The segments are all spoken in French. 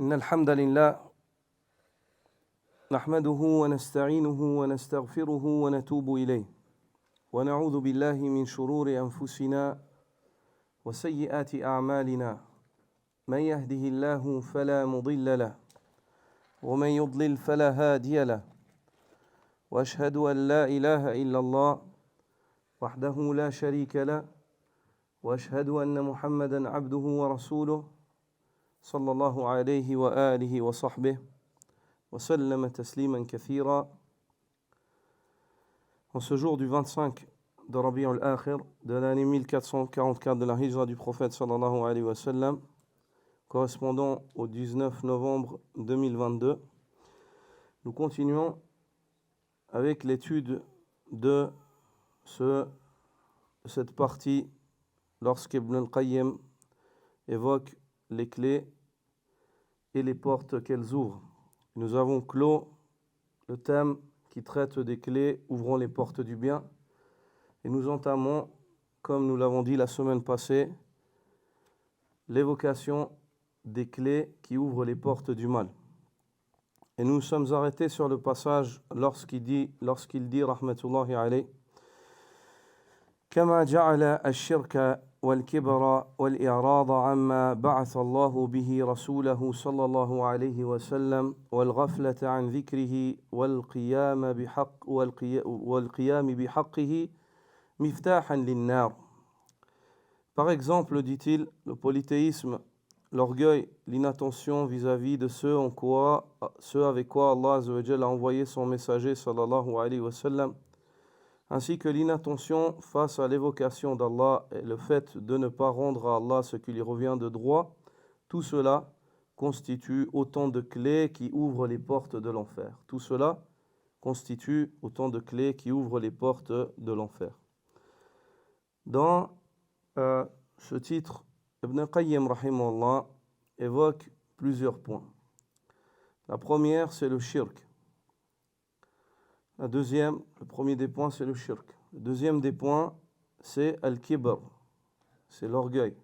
إن الحمد لله نحمده ونستعينه ونستغفره ونتوب إليه ونعوذ بالله من شرور أنفسنا وسيئات أعمالنا من يهده الله فلا مضل له ومن يضلل فلا هادي له وأشهد أن لا إله إلا الله وحده لا شريك له وأشهد أن محمدًا عبده ورسوله صلى الله عليه وآله وصحبه وسلم تسليما كثيرا. En ce jour du 25 de Rabi' al-Akhir de l'année 1444 de la Hijra du prophète sallallahu alayhi wa sallam, correspondant au 19 novembre 2022, nous continuons avec l'étude de cette partie lorsqu'Ibn al-Qayyim évoque les clés et les portes qu'elles ouvrent. Nous avons clos le thème qui traite des clés ouvrant les portes du bien et nous entamons, comme nous l'avons dit la semaine passée, l'évocation des clés qui ouvrent les portes du mal. Et nous nous sommes arrêtés sur le passage lorsqu'il dit rahmatullahi alayh, كما جعل الشرك والكبر والإعراض عما بعث الله به رسوله صلى الله عليه وسلم والغفلة عن ذكره والقيام بحقه مفتاحا للنار. Par exemple, dit-il, le polythéisme, l'orgueil, l'inattention vis-à-vis de ce avec quoi Allah Azza wa Jalla a envoyé son messager sallallahu alayhi wa sallam, ainsi que l'inattention face à l'évocation d'Allah et le fait de ne pas rendre à Allah ce qui lui revient de droit, tout cela constitue autant de clés qui ouvrent les portes de l'enfer. Tout cela constitue autant de clés qui ouvrent les portes de l'enfer. Dans ce titre, Ibn Qayyim rahimahullah évoque plusieurs points. La première, c'est le shirk. Le premier des points, c'est le shirk. Le deuxième des points, c'est al-kibr, c'est l'orgueil.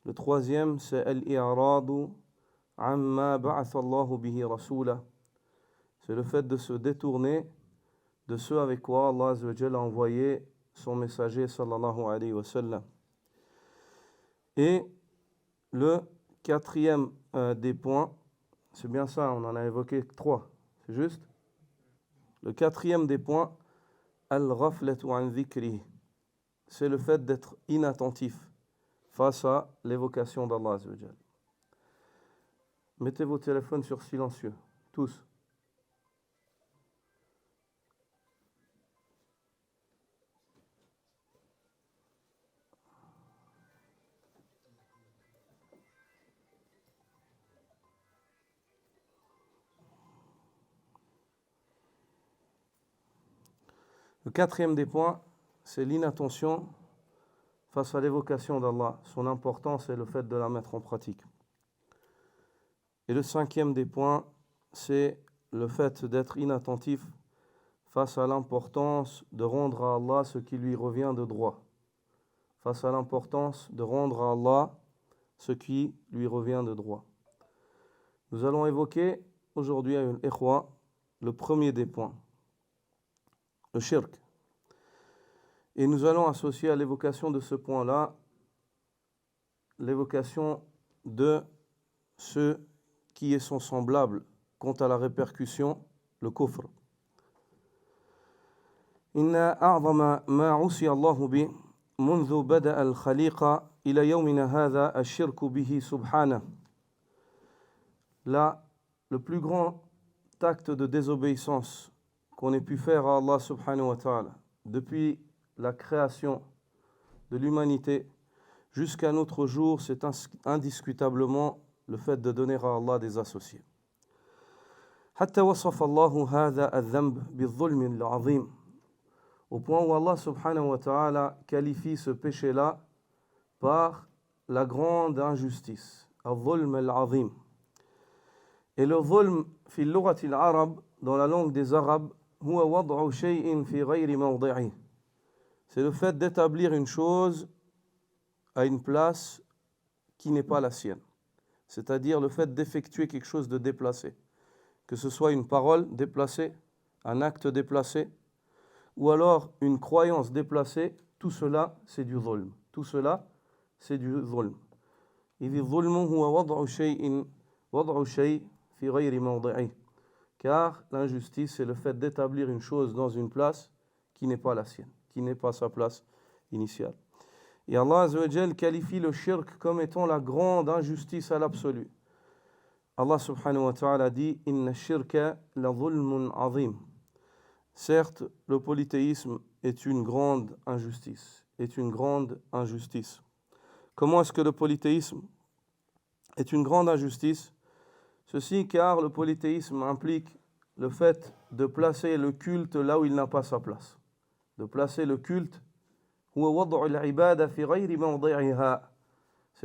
Le troisième, c'est al-i'radu amma ba'atha Allahu bihi rasulah. C'est le fait de se détourner de ce avec quoi Allah Azza wa Jalla a envoyé son messager sallallahu alayhi wa sallam. Et le quatrième des points, c'est bien ça, on en a évoqué 3, c'est juste. Le quatrième des points, al-ghaflatu an dhikri, c'est le fait d'être inattentif face à l'évocation d'Allah Azza wa Jalla. Mettez vos téléphones sur silencieux, tous. Le quatrième des points, c'est l'inattention face à l'évocation d'Allah. Son importance est le fait de la mettre en pratique. Et le cinquième des points, c'est le fait d'être inattentif face à l'importance de rendre à Allah ce qui lui revient de droit. Face à l'importance de rendre à Allah ce qui lui revient de droit. Nous allons évoquer aujourd'hui à une ikhwa le premier des points, le shirk. Et nous allons associer à l'évocation de ce point-là l'évocation de ce qui est son semblable quant à la répercussion, le kufr. Inna a'zama ma 'usiya Allahu bi منذ بدأ الخليقة إلى يومنا هذا الشرك به سبحانه. Là, le plus grand acte de désobéissance qu'on ait pu faire à Allah subhanahu wa ta'ala depuis la création de l'humanité jusqu'à notre jour, c'est indiscutablement le fait de donner à Allah des associés. حتى وصف الله هذا الذنب بالظلم العظيم, au point où Allah subhanahu wa ta'ala qualifie ce péché-là par la grande injustice, al-zulm al-azim. Et le zulm fi lughati al-arab, dans la langue des arabes, huwa wad'u shay'in fi ghayri mawdi'i, c'est le fait d'établir une chose à une place qui n'est pas la sienne. c'est-à-dire le fait d'effectuer quelque chose de déplacé, que ce soit une parole déplacée, un acte déplacé, ou alors une croyance déplacée, tout cela c'est du zulm. Tout cela c'est du zulm. إذ الظلم هو وضع شيء في غير موضعه. Car l'injustice, c'est le fait d'établir une chose dans une place qui n'est pas la sienne, qui n'est pas sa place initiale. Et Allah Azza wa Jal qualifie le shirk comme étant la grande injustice à l'absolu. Allah subhanahu wa ta'ala dit « Inna shirka la zulmun azim » Certes, le polythéisme est une grande injustice, est une grande injustice. Comment est-ce que le polythéisme est une grande injustice? Ceci car le polythéisme implique le fait de placer le culte là où il n'a pas sa place. De placer le culte, c'est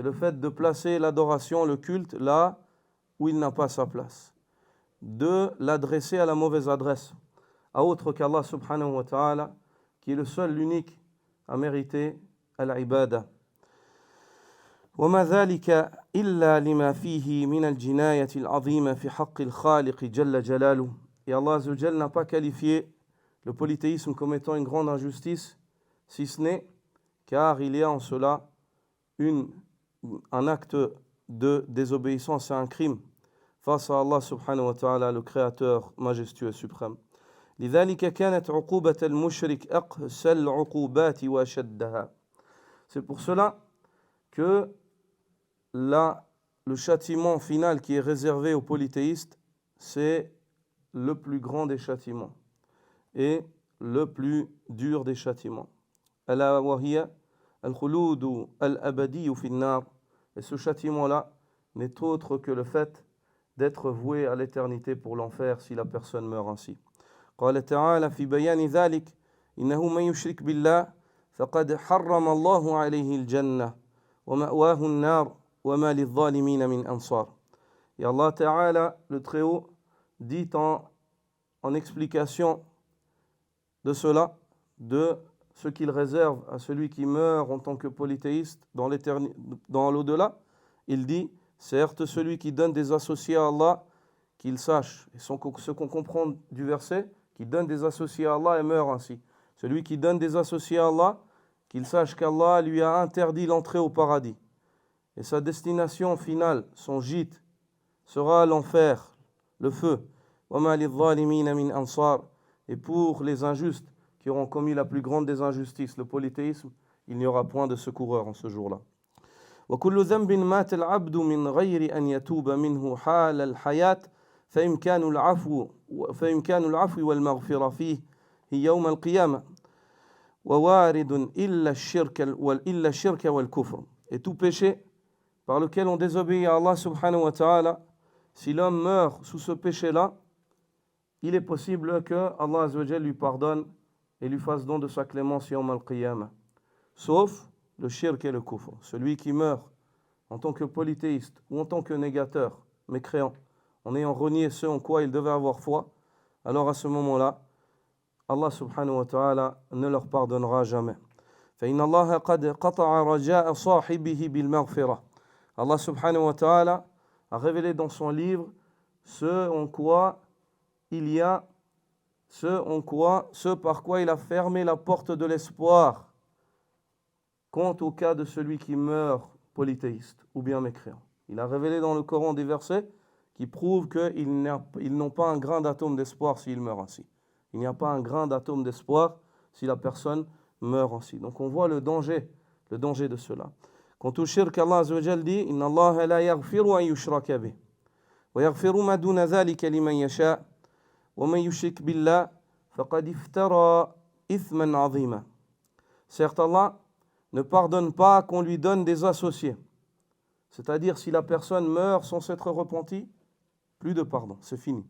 le fait de placer l'adoration, le culte là où il n'a pas sa place. De l'adresser à la mauvaise adresse, à autre qu'Allah subhanahu wa ta'ala, qui est le seul, l'unique à mériter al-ibada. وما ذلك إلا لما فيه من الجناية العظيمة في حق الخالق جل جلاله. Et Allah Azza wa Jal n'a pas qualifié le polythéisme comme étant une grande injustice, si ce n'est car il y a en cela un acte de désobéissance et un crime face à Allah subhanahu wa ta'ala, le créateur majestueux et suprême. لذلك كانت عقوبة المشرك أقسى العقوبات وأشدها. C'est pour cela que le châtiment final qui est réservé aux polythéistes, c'est le plus grand des châtiments et le plus dur des châtiments. ألا وهي الخلود الأبدي في النار. Et ce châtiment-là n'est autre que le fait d'être voué à l'éternité pour l'enfer si la personne meurt ainsi. قال تعالى في بيان ذلك إنه من يشرك بالله فقد حرم الله عليه الجنة ومأواه النار وما للظالمين من أنصار. Et Allah Ta'ala, le Très-Haut, dit en explication de cela, de ce qu'il réserve à celui qui meurt en tant que polythéiste dans l'au-delà, il dit, certes, celui qui donne des associés à Allah, qu'il sache, et ce qu'on comprend du verset, qui donne des associés à Allah et meurt ainsi. Celui qui donne des associés à Allah, qu'il sache qu'Allah lui a interdit l'entrée au paradis. Et sa destination finale, son gîte, sera l'enfer, le feu. وَمَا لِلظَّالِمِينَ مِنْ أَنصَارٍ. Et pour les injustes qui auront commis la plus grande des injustices, le polythéisme, il n'y aura point de secoureur en ce jour-là. وَكُلُّ ذَنْبٍ مَاتَ الْعَبْدُ مِنْ غَيْرِ أَنْ يَتُوبَ مِنْهُ حَالَ الْحَيَاةِ فإمكان العفو والمغفرة فيه هي يوم القيامة ووارد إلا الشرك والكفر. Et tout péché par lequel on désobéit à Allah subhanahu wa ta'ala, si l'homme meurt sous ce péché-là, il est possible que Allah Azza wa Jal lui pardonne et lui fasse don de sa clémence yawm al-qiyamah. Sauf le shirk et le kufr. Celui qui meurt en tant que polythéiste ou en tant que négateur, mécréant, en ayant renié ce en quoi il devait avoir foi, alors à ce moment-là, Allah subhanahu wa ta'ala ne leur pardonnera jamais. فإن الله قد قطع رجاء صاحبه بالمغفرة. Allah subhanahu wa ta'ala a révélé dans son livre ce par quoi il a fermé la porte de l'espoir quant au cas de celui qui meurt polythéiste ou bien mécréant. Il a révélé dans le Coran des versets qui prouvent qu'ils n'ont pas un grain d'atome d'espoir s'il meurt ainsi. Il n'y a pas un grain d'atome d'espoir si la personne meurt ainsi. Donc on voit le danger de cela. Quant au shirk, Allah Azza wa Jal dit Inna Allah la yaghfiru an yushraka bih wa yaghfiru ma duna dhalika liman yasha wa man yushrik billah faqad iftara ithman azima. Certes, Allah ne pardonne pas qu'on lui donne des associés. C'est-à-dire si la personne meurt sans s'être repentie, plus de pardon, c'est fini.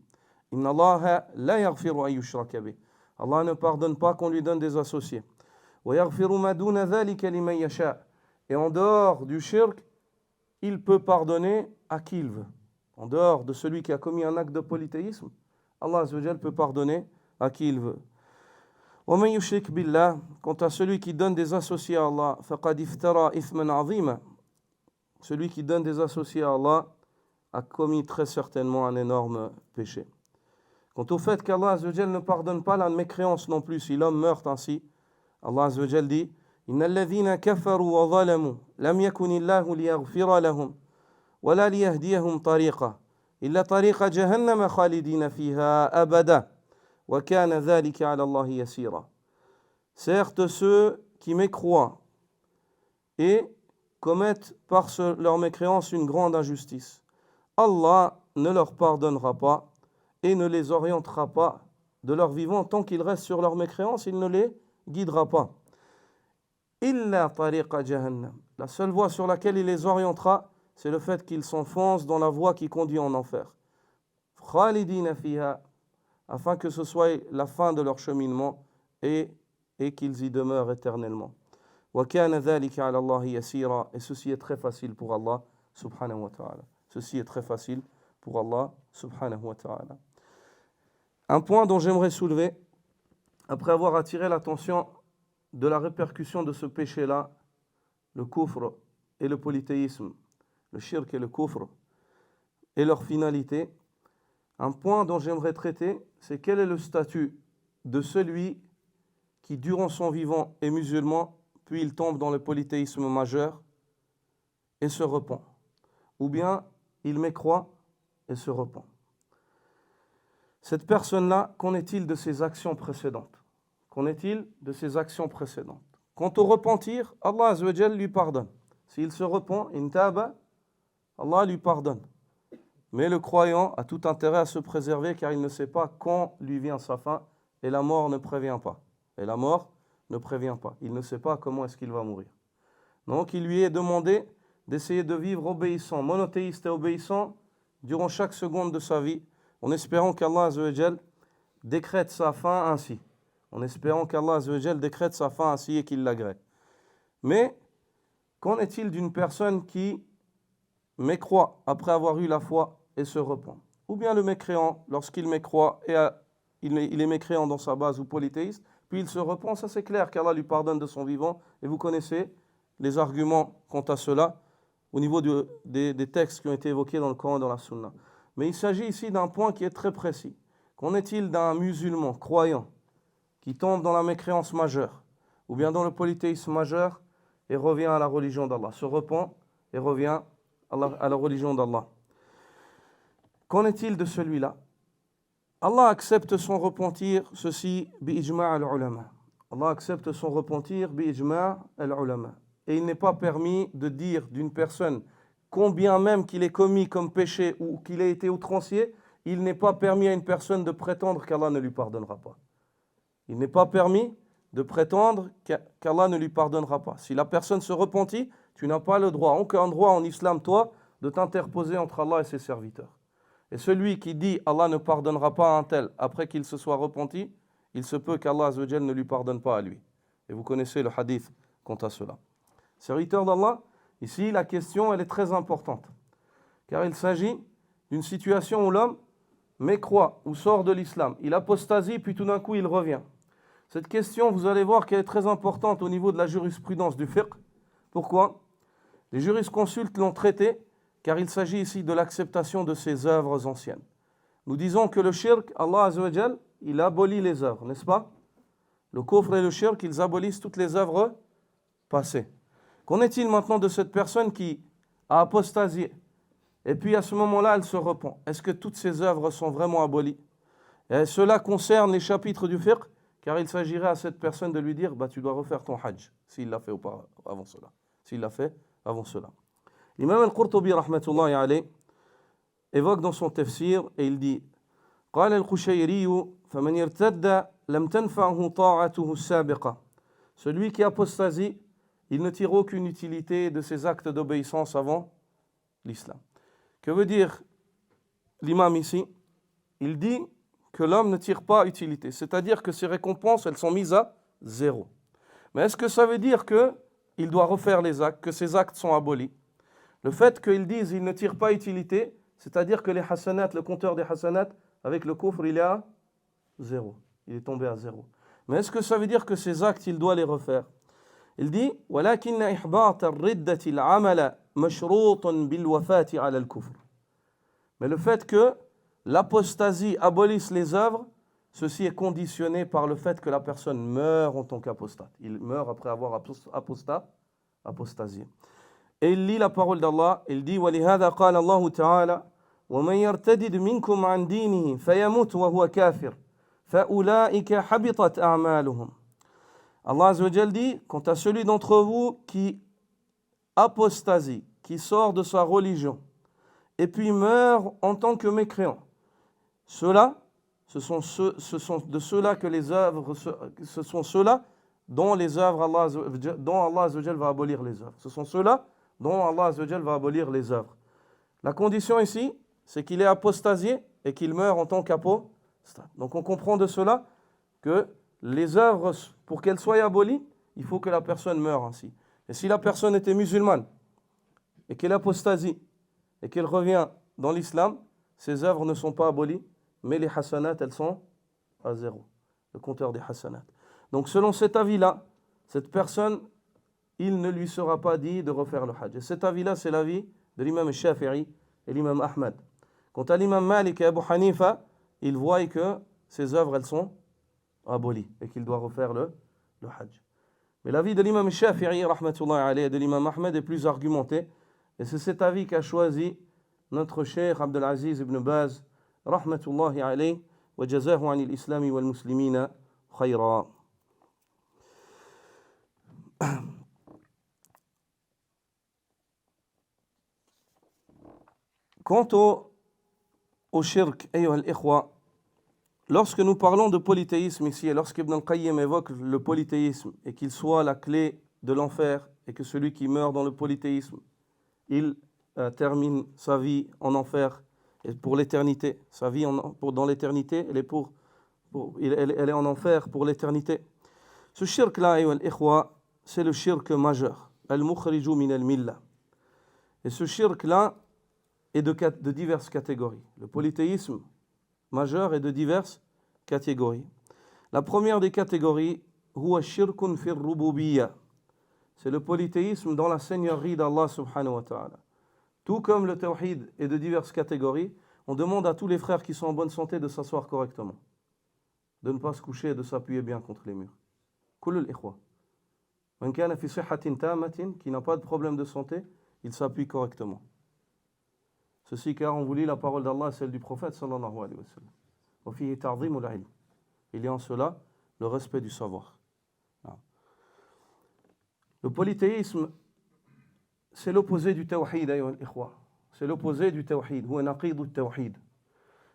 Inna Allah la yaghfiru an yushraka bih. Allah ne pardonne pas qu'on lui donne des associés. Wa yaghfiru ma duna dhalika liman yasha. Et en dehors du shirk, il peut pardonner à qui il veut. En dehors de celui qui a commis un acte de polythéisme, Allah Azza wa Jal peut pardonner à qui il veut. وَمَنْ يُشْرِكْ بِاللَّهِ. Quant à celui qui donne des associés à Allah, فَقَدْ اِفْتَرَى إِثْمًا عَظِيمًا. Celui qui donne des associés à Allah a commis très certainement un énorme péché. Quant au fait qu'Allah Azza wa Jal ne pardonne pas la mécréance non plus, si l'homme meurt ainsi, Allah Azza wa Jal dit Inna alladhina kafaru wa zalamu lam yakunillahu liyaghfira lahum wa la liyahdiyahum tariqa illa tariqa jahannama khalidina fiha abada wa kana dhalika ala Allah yasira. Certes, ceux qui mécroient et commettent par leur mécréance une grande injustice, Allah ne leur pardonnera pas et ne les orientera pas de leur vivant tant qu'ils restent sur leur mécréance, il ne les guidera pas. Illa tariqa jahannam. La seule voie sur laquelle il les orientera, c'est le fait qu'ils s'enfoncent dans la voie qui conduit en enfer. Khalidina fiha, afin que ce soit la fin de leur cheminement et qu'ils y demeurent éternellement. Wa kana dhalika ala Allah yasira, et ceci est très facile pour Allah subhanahu wa ta'ala. Ceci est très facile pour Allah subhanahu wa ta'ala. Un point dont j'aimerais soulever, après avoir attiré l'attention de la répercussion de ce péché-là, le kufr et le polythéisme, le shirk et le kufr, et leur finalité, un point dont j'aimerais traiter, c'est quel est le statut de celui qui, durant son vivant, est musulman, puis il tombe dans le polythéisme majeur et se repent, ou bien il mécroit et se repent. Cette personne-là, qu'en est-il de ses actions précédentes? Qu'en est-il de ses actions précédentes? Quant au repentir, Allah Azza wa Jal lui pardonne. S'il se repent, intaba, Allah lui pardonne. Mais le croyant a tout intérêt à se préserver car il ne sait pas quand lui vient sa fin et la mort ne prévient pas. Et la mort ne prévient pas. Il ne sait pas comment est-ce qu'il va mourir. Donc il lui est demandé d'essayer de vivre obéissant, monothéiste et obéissant durant chaque seconde de sa vie, en espérant qu'Allah Azza wa Jal décrète sa fin ainsi. En espérant qu'Allah Azza wa Jal décrète sa fin ainsi et qu'il l'agrée. Mais qu'en est-il d'une personne qui mécroit après avoir eu la foi et se repent? Ou bien le mécréant, lorsqu'il mécroit et il est mécréant dans sa base ou polythéiste, puis il se repent, ça c'est clair qu'Allah lui pardonne de son vivant, et vous connaissez les arguments quant à cela au niveau des textes qui ont été évoqués dans le Coran et dans la Sunna. Mais il s'agit ici d'un point qui est très précis. Qu'en est-il d'un musulman croyant qui tombe dans la mécréance majeure, ou bien dans le polythéisme majeur, et revient à la religion d'Allah, se repent et revient à la religion d'Allah? Qu'en est-il de celui-là? Allah accepte son repentir, ceci, bi-ijma' al-ulama. Allah accepte son repentir, bi-ijma' al-ulama. Et il n'est pas permis de dire d'une personne, combien même qu'il ait commis comme péché ou qu'il ait été outrancier, il n'est pas permis à une personne de prétendre qu'Allah ne lui pardonnera pas. Il n'est pas permis de prétendre qu'Allah ne lui pardonnera pas. Si la personne se repentit, tu n'as pas le droit, aucun droit en islam, toi, de t'interposer entre Allah et ses serviteurs. Et celui qui dit Allah ne pardonnera pas à un tel après qu'il se soit repenti, il se peut qu'Allah Azza wa Jal ne lui pardonne pas à lui. Et vous connaissez le hadith quant à cela. Serviteurs d'Allah, ici la question elle est très importante. Car il s'agit d'une situation où l'homme mécroit ou sort de l'islam. Il apostasie puis tout d'un coup il revient. Cette question, vous allez voir qu'elle est très importante au niveau de la jurisprudence du fiqh. Pourquoi? Les jurisconsultes l'ont traité car il s'agit ici de l'acceptation de ses œuvres anciennes. Nous disons que le shirk, Allah Azza wa Jal, il abolit les œuvres, n'est-ce pas? Le kufr et le shirk, ils abolissent toutes les œuvres passées. Qu'en est-il maintenant de cette personne qui a apostasié et puis à ce moment-là, elle se repent? Est-ce que toutes ces œuvres sont vraiment abolies? Et cela concerne les chapitres du fiqh, car il s'agirait à cette personne de lui dire tu dois refaire ton hajj, s'il l'a fait avant cela. S'il l'a fait avant cela. L'imam al-Qurtubi, rahmatullahi alayh, évoque dans son tafsir et il dit قال القشيري فمن يرتد لم تنفعه طاعته السابقة. Celui qui apostasie, il ne tire aucune utilité de ses actes d'obéissance avant l'islam. Que veut dire l'imam ici? Il dit que l'homme ne tire pas utilité, c'est-à-dire que ses récompenses, elles sont mises à zéro. Mais est-ce que ça veut dire qu'il doit refaire les actes, que ses actes sont abolis? Le fait qu'ils disent qu'il ne tire pas utilité, c'est-à-dire que les hasanat, le compteur des hasanat, avec le kufr, il est à zéro. Il est tombé à zéro. Mais est-ce que ça veut dire que ces actes, il doit les refaire? Il dit وَلَكِنَّ إِحْبَاطَ الرِّدَّةِ الْعَمَلَ مَشْرُوطٌ بِالْوَفَاةِ عَلَى الْكُفْرِ. Mais le fait que l'apostasie abolisse les œuvres, ceci est conditionné par le fait que la personne meurt en tant qu'apostate. Il meurt après avoir apostasié. Et il lit la parole d'Allah, il dit وَلِهَذَا قَالَ اللَّهُ تَعَالَى وَمَنْ يَرْتَدِدْ مِنْكُمْ عَنْ دِينِهِ فَيَمُتْ وَهُوَ كَافِرٌ فَأُولَٰئِكَ حَبِطَتْ أَعْمَالُهُمْ. Allah Azza wa Jal dit, quant à celui d'entre vous qui apostasie, qui sort de sa religion, et puis meurt en tant que mécréant, ceux-là, ce sont de ceux-là que les œuvres, ce sont ceux-là dont les œuvres dont Allah Azza wa Jal va abolir les œuvres. Ce sont ceux-là dont Allah Azza wa Jal va abolir les œuvres. La condition ici, c'est qu'il est apostasié et qu'il meurt en tant qu'apostate. Donc on comprend de cela que les œuvres, pour qu'elles soient abolies, il faut que la personne meure ainsi. Et si la personne était musulmane et qu'elle apostasie et qu'elle revient dans l'islam, ces œuvres ne sont pas abolies, mais les hasanat, elles sont à zéro, le compteur des hasanat. Donc selon cet avis-là, cette personne, il ne lui sera pas dit de refaire le hajj. Et cet avis-là, c'est l'avis de l'imam Shafi'i et l'imam Ahmad. Quant à l'imam Malik et Abu Hanifa, ils voient que ces œuvres, elles sont abolies et qu'il doit refaire le hajj. Mais l'avis de l'imam Shafi'i, rahmatullahi alayhi, et de l'imam Ahmad est plus argumenté. Et c'est cet avis qu'a choisi notre cheikh Abdelaziz ibn Baz, rahmatullahi alayhi, wa jazahu anil islami wal muslimina khayra. Quant au shirk, ayyuha al-ikhwa, lorsque nous parlons de polythéisme ici, et lorsqu'Ibn al-Qayyim évoque le polythéisme, et qu'il soit la clé de l'enfer, et que celui qui meurt dans le polythéisme, il termine sa vie en enfer, et pour l'éternité, sa vie dans l'éternité, elle est en enfer pour l'éternité. Ce shirk-là, ayyuha al-ikhwa, c'est le shirk majeur, al-mukhriju min al-millah. Et ce shirk-là est de diverses catégories. Le polythéisme majeur est de diverses catégories. La première des catégories, huwa shirkun fi rububiyya. C'est le polythéisme dans la seigneurie d'Allah subhanahu wa ta'ala. Tout comme le tawhid est de diverses catégories, on demande à tous les frères qui sont en bonne santé de s'asseoir correctement, de ne pas se coucher et de s'appuyer bien contre les murs. Kulul ikhwa. Man kana fi sihhatin tamatin, qui n'a pas de problème de santé, il s'appuie correctement. Ceci car on vous lit la parole d'Allah et celle du prophète sallallahu alayhi wa sallam. Wa fihi ta'zimul ilm. Il y a en cela le respect du savoir. Le polythéisme, c'est l'opposé du tawhid, ayyuha al-ikhwa. C'est l'opposé du tawhid, huwa naqidu tawhid.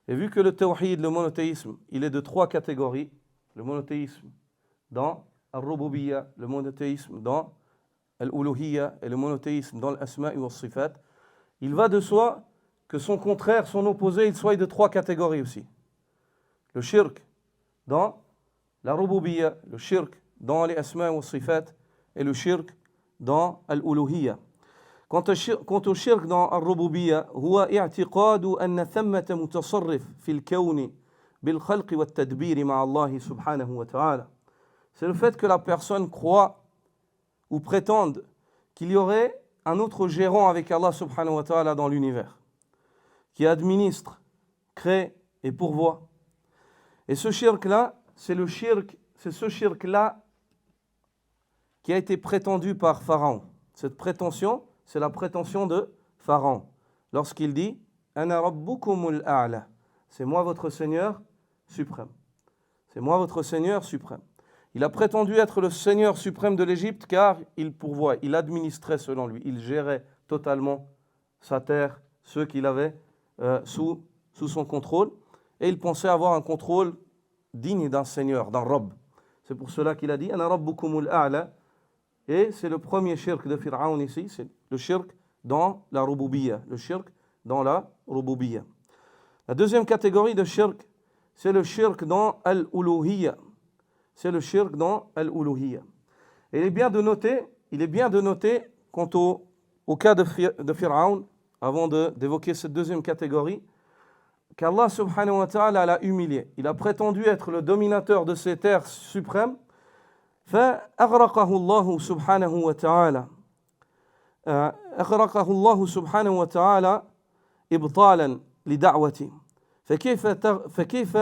Et vu que le tawhid, le monothéisme, il est de trois catégories, le monothéisme dans al-rububiyya, le monothéisme dans al-uluhiyya et le monothéisme dans l'asma'i wa sifat, il va de soi que son contraire, son opposé, il soit de trois catégories aussi. Le shirk dans la rububiyya, le shirk dans les asma' wa sifat et le shirk dans al-uluhiyya. Quant au shirk dans al-rububiyya, huwa i'tiqadu anna thammata mutasarrif fil kawni bil khalqi wa tadbiri ma'a Allah subhanahu wa ta'ala. C'est le fait que la personne croit ou prétende qu'il y aurait un autre gérant avec Allah subhanahu wa ta'ala dans l'univers, qui administre, crée et pourvoit. Et ce shirk-là, c'est ce shirk-là qui a été prétendu par Pharaon. Cette prétention, c'est la prétention de Pharaon. Lorsqu'il dit « Ana rabbukumul a'la » c'est moi votre Seigneur suprême. C'est moi votre Seigneur suprême. Il a prétendu être le Seigneur suprême de l'Égypte car il pourvoit, il administrait selon lui, il gérait totalement sa terre, ceux qu'il avait sous son contrôle, et il pensait avoir un contrôle digne d'un Seigneur, d'un Rabb. C'est pour cela qu'il a dit « Ana rabbukumul a'la » et c'est le premier shirk de Pharaon ici, c'est le shirk dans la rububiyya, le shirk dans la rububiyya. La deuxième catégorie de shirk, c'est le shirk dans al-uluhiyya. C'est le shirk dans al-uluhiyya. Et il est bien de noter quant au cas de Pharaon, avant d'évoquer cette deuxième catégorie, qu'Allah subhanahu wa ta'ala l'a humilié. Il a prétendu être le dominateur de ces terres suprêmes. فأغرقه الله سبحانه وتعالى إبطالا لدعوتي فكيف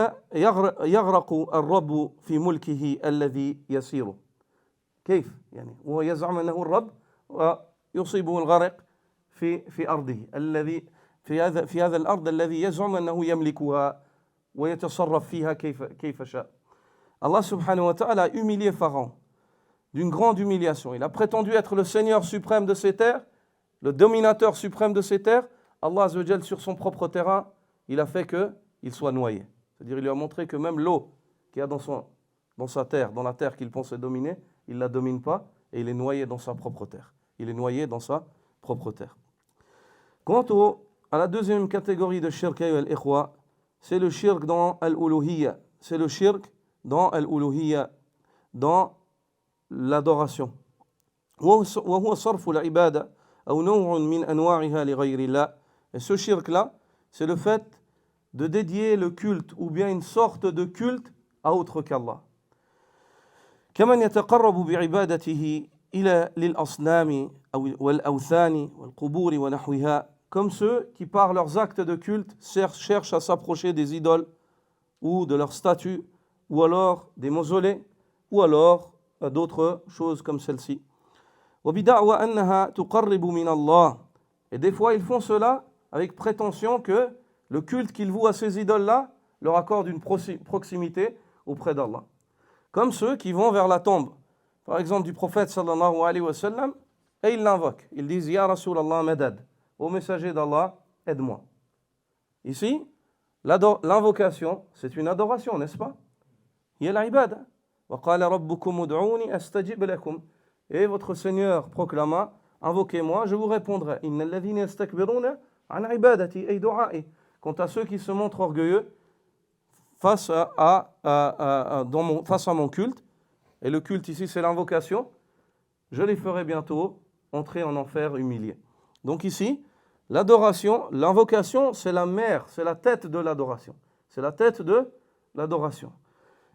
يغرق الرب في ملكه الذي يسير كيف يعني هو يزعم أنه الرب ويصيبه الغرق في أرضه الذي في هذا الأرض الذي يزعم أنه يملكها ويتصرف فيها كيف شاء. Allah subhanahu wa ta'ala a humilié Pharaon d'une grande humiliation. Il a prétendu être le Seigneur suprême de ces terres, le dominateur suprême de ces terres. Allah azza wa jal, sur son propre terrain, il a fait qu'il soit noyé. C'est-à-dire il lui a montré que même l'eau qu'il y a dans sa terre, dans la terre qu'il pensait dominer, il ne la domine pas et il est noyé dans sa propre terre. Il est noyé dans sa propre terre. Quant à la deuxième catégorie de shirk, al-ikhwa, c'est le shirk dans al-uluhiyya. C'est le shirk dans al-uluhiyya, dans l'adoration. وهو صرف العبادة أو نوع من أنواعها لغير الله. Et ce shirk-là, c'est le fait de dédier le culte ou bien une sorte de culte à autre qu'Allah. كمن يتقرب بعبادته إلى للأصنام والأوثان والقبور ونحوها. Comme ceux qui, par leurs actes de culte, cherchent à s'approcher des idoles ou de leurs statues, ou alors des mausolées, ou alors d'autres choses comme celle-ci. وبدعوى أنها تقرب من الله. Et des fois, ils font cela avec prétention que le culte qu'ils vouent à ces idoles-là leur accorde une proximité auprès d'Allah. Comme ceux qui vont vers la tombe, par exemple du prophète sallallahu alayhi wa sallam, et ils l'invoquent. Ils disent « Ya Rasulallah madad » au messager d'Allah, aide-moi. Ici, l'invocation, c'est une adoration, n'est-ce pas? Il y a l'ibada. وَقَالَ رَبُّكُمُ ُدْعُونِي أَسْتَجِبْ لَكُمْ. Et votre Seigneur proclama, invoquez-moi, je vous répondrai. إِنَّ الَّذِينَ يَسْتَكْبِرُونَ عَنْ عِبَادَتِي أَيْ دُعَائِي. Quant à ceux qui se montrent orgueilleux face à mon culte, et le culte ici c'est l'invocation, je les ferai bientôt entrer en enfer humiliés. Donc ici, l'adoration, l'invocation, c'est la mère, c'est la tête de l'adoration. C'est la tête de l'adoration.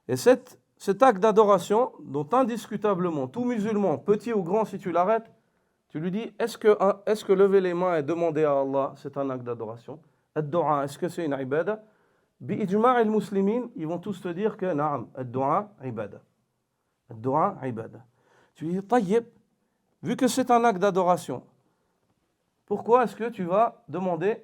Et cet acte d'adoration, dont indiscutablement tout musulman, petit ou grand, si tu l'arrêtes, tu lui dis, est-ce que lever les mains et demander à Allah, c'est un acte d'adoration? Ad-du'a, est-ce que c'est une ibada? Bi-ijma' al-muslimin, ils vont tous te dire que na'am, ad-du'a ibada. Ad-du'a ibada. Tu lui dis, tayyib, vu que c'est un acte d'adoration, pourquoi est-ce que tu vas demander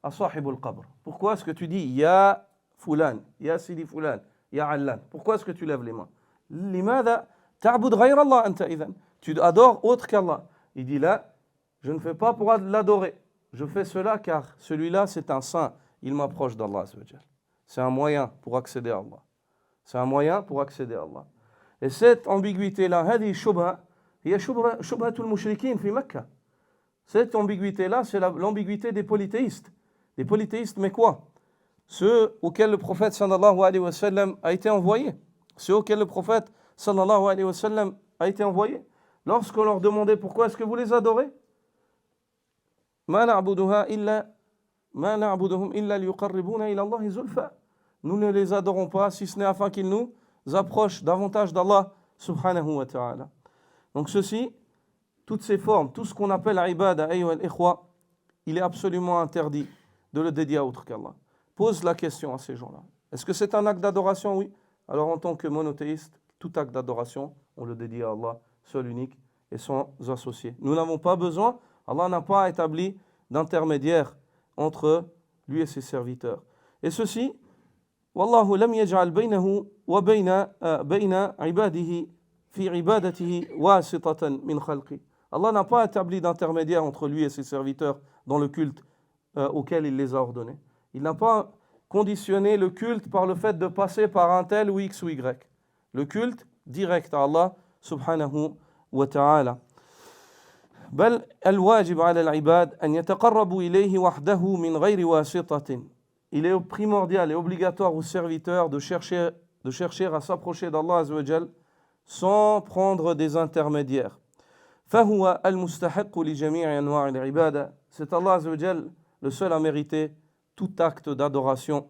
à sahibul qabr? Pourquoi est-ce que tu dis ya fulan, ya sidi fulan, ya allan? Pourquoi est-ce que tu lèves les mains? Limadha ta'bud ghayra Allah anta idhan? Tu adores autre qu'Allah. Il dit là, je ne fais pas pour l'adorer. Je fais cela car celui-là c'est un saint. Il m'approche d'Allah. C'est un moyen pour accéder à Allah. C'est un moyen pour accéder à Allah. Et cette ambiguïté-là, هذه شبهة هي شبهة المشركين في مكة. Cette ambiguïté-là, c'est l'ambiguïté des polythéistes. Des polythéistes, mais quoi? Ceux auxquels le prophète sallallahu alayhi wa sallam a été envoyé. Ceux auxquels le prophète sallallahu alayhi wa sallam a été envoyé. Lorsqu'on leur demandait pourquoi est-ce que vous les adorez, ما نعبدهم إلا ليقربونا إلى الله زلفى. Nous ne les adorons pas si ce n'est afin qu'ils nous approchent davantage d'Allah subhanahu wa ta'ala. Donc ceci, toutes ces formes, tout ce qu'on appelle ibada, ayyuha al-ikhwa, il est absolument interdit de le dédier à autre qu'Allah. Pose la question à ces gens-là. Est-ce que c'est un acte d'adoration? Oui. Alors en tant que monothéiste, tout acte d'adoration, on le dédie à Allah, seul unique et sans associé. Nous n'avons pas besoin, Allah n'a pas établi d'intermédiaire entre lui et ses serviteurs. Et ceci, Wallahu lam yaj'al baynahu wa bayna ibadihi fi ibadatihi wasitatan min khalqi. Allah n'a pas établi d'intermédiaire entre lui et ses serviteurs dans le culte auquel il les a ordonnés. Il n'a pas conditionné le culte par le fait de passer par un tel ou X ou Y. Le culte direct à Allah subhanahu wa ta'ala. بل الواجب على العباد أن يتقربوا إليه وحده من غير واسطة. Il est primordial et obligatoire aux serviteurs de chercher à s'approcher d'Allah Azza wa Jal sans prendre des intermédiaires. فهو المستحق لجميع أنواع العبادة. C'est Allah Azza wa Jal le seul à mériter tout acte d'adoration.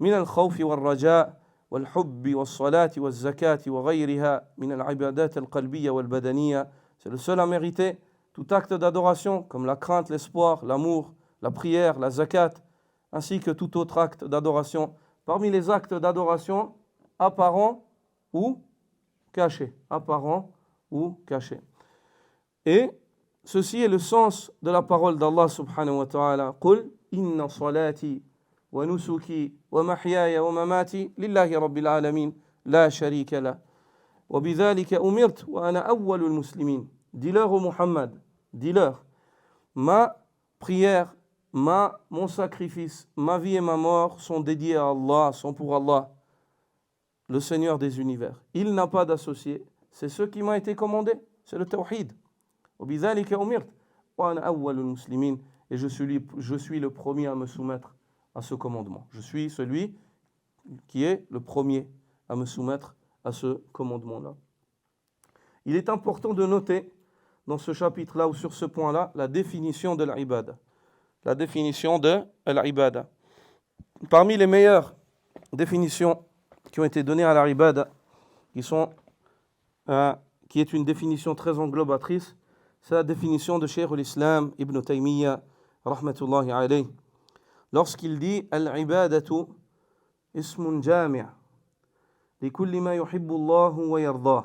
من الخوف والرجاء والحب والصلاة والزكاة وغيرها من العبادات القلبية والبدنية. C'est le seul à mériter tout acte d'adoration, comme la crainte, l'espoir, l'amour, la prière, la zakat, ainsi que tout autre acte d'adoration. Parmi les actes d'adoration apparents ou cachés. Apparents ou cachés. Et ceci est le sens de la parole d'Allah subhanahu wa ta'ala. Qul inna salati wa nusuki wa mahyaya wa mamati lillahi rabbil alamin la sharika la. Wa bidhalika umirt wa ana awwalul muslimin. Dis-leur au Muhammad, dis-leur, ma prière, mon sacrifice, ma vie et ma mort sont dédiés à Allah, sont pour Allah, le Seigneur des univers. Il n'a pas d'associé. C'est ce qui m'a été commandé. C'est le tawhid. وبذلك أمرت وأنا أول المسلمين. Et je suis le premier à me soumettre à ce commandement. Je suis celui qui est le premier à me soumettre à ce commandement-là. Il est important de noter dans ce chapitre-là ou sur ce point-là la définition de l'ibada. La définition de l'ibada. Parmi les meilleures définitions qui ont été données à l'ibada, qui est une définition très englobatrice, c'est la définition de Cheikh l'Islam Ibn Taymiyyah, rahmatullahi alayh, lorsqu'il dit al-ibadatu ismun jami' li kulli ma yuhibbu Allah wa yardah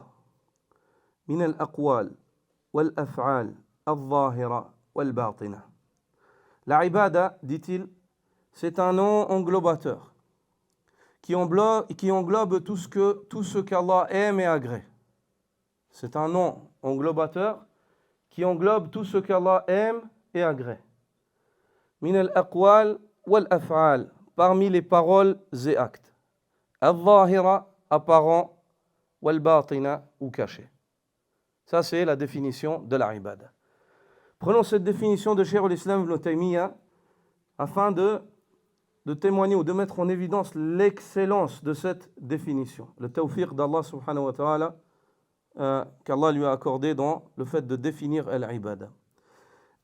min al-aqwal wal af'al al-zahira wal batina. La ibada, dit-il, c'est un nom englobateur qui englobe tout ce qu'Allah aime et agrée. C'est un nom englobateur qui englobe tout ce qu'Allah aime et agrée. Min al-aqwal wal af'al, parmi les paroles et actes. Al-zahira, apparent, wal batina, ou caché. Ça, c'est la définition de la ibada. Prenons cette définition de Cheikh l'Islam Ibn Taymiyyah afin de témoigner ou de mettre en évidence l'excellence de cette définition. Le tawfiq d'Allah subhanahu wa ta'ala qu'Allah lui a accordé dans le fait de définir al-ibada.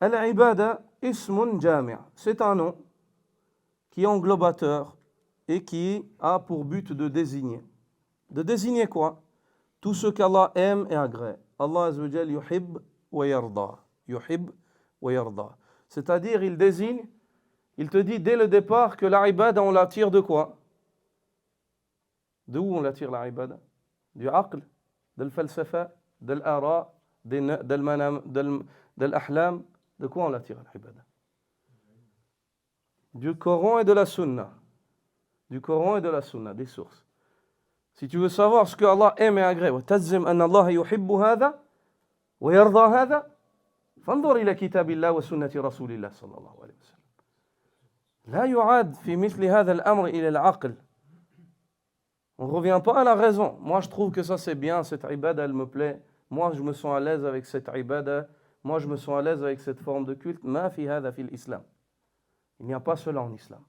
Al-ibada ismun jami', c'est un nom qui est englobateur et qui a pour but de désigner. De désigner quoi? Tout ce qu'Allah aime et agrée. Allah azza wa jal yuhib wa yarda. Yuhib wa yarda. C'est-à-dire, il désigne, il te dit dès le départ que la ibada, on la tire de quoi? De où on la tire la ibada? Du aql, de l'falsafa, de l'ara, de l'ahlam. De quoi on la tire la ibada? Du Coran et de la Sunna. Du Coran et de la Sunna, des sources. Si tu veux savoir ce que Allah aime et agrée, وتجزم أن الله يحب هذا ويرضى هذا فانظر إلى كتاب الله وسنة رسول الله صلى الله عليه وسلم. لا يعاد في مثل هذا الأمر إلى العقل. On ne revient pas à la raison. Moi, je trouve que ça c'est bien, cette ibada, elle me plaît. Moi, je me sens à l'aise avec cette ibada. Moi, je me sens à l'aise avec cette forme de culte. Ma fi hada fi l'islam. Il n'y a pas cela en islam.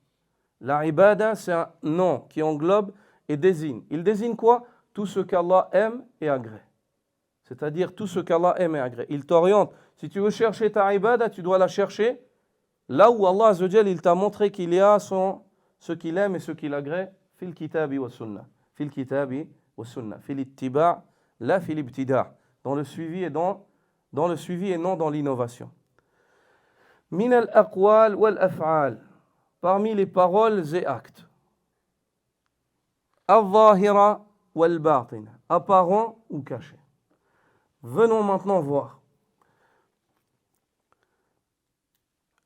La ibada, c'est un nom qui englobe et désigne. Il désigne quoi? Tout ce qu'Allah aime et agrée. C'est-à-dire tout ce qu'Allah aime et agrée. Il t'oriente. Si tu veux chercher ta ibada, tu dois la chercher là où Allah Azza wa Jal, il t'a montré qu'il y a ce qu'il aime et ce qu'il agrée. Fil kitabi wa sunnah. Fil kitabi wa sunnah. Fil ittiba' la fil ibtida'. Dans le suivi et non dans l'innovation. Min al-aqwal wal af'al. Parmi les paroles et actes. Al-zahira wal batina. Apparent ou caché. Venons maintenant voir